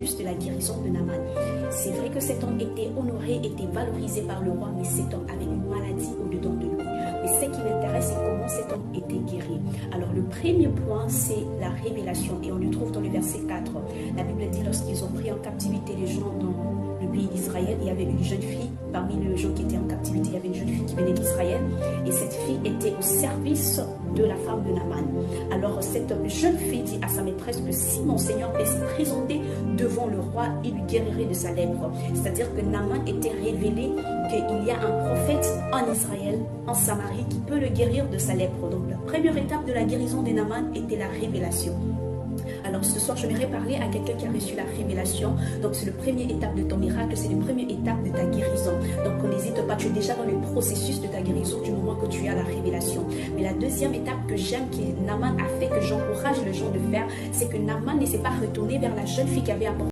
de la guérison de Naaman. C'est vrai que cet homme était honoré, était valorisé par le roi, mais cet homme avait une maladie au-dedans de lui. Mais ce qui m'intéresse, c'est comment cet homme était guéri. Alors le premier point, c'est la révélation. Et on le trouve dans le verset 4. La Bible dit, lorsqu'ils ont pris en captivité les gens dans le pays d'Israël, il y avait une jeune fille, parmi les gens qui étaient en captivité, il y avait une jeune fille qui venait d'Israël. Et cette fille était au service de la femme de Naaman. Alors cette jeune fille dit à sa maîtresse que si mon Seigneur peut se présenter devant le roi, il lui guérirait de sa lèpre. C'est-à-dire que Naaman était révélé qu'il y a un prophète en Israël, en Samarie, qui peut le guérir de sa lèpre. Donc la première étape de la guérison de Naaman était la révélation. Alors ce soir, je vais parler à quelqu'un qui a reçu la révélation. Donc c'est la première étape de ton miracle, c'est la première étape de ta guérison. Donc n'hésite pas, tu es déjà dans le processus de ta guérison du moment que tu as la révélation. Mais la deuxième étape que j'aime, que Naaman a fait, que j'encourage les gens de faire, c'est que Naaman ne s'est pas retourné vers la jeune fille qui avait apporté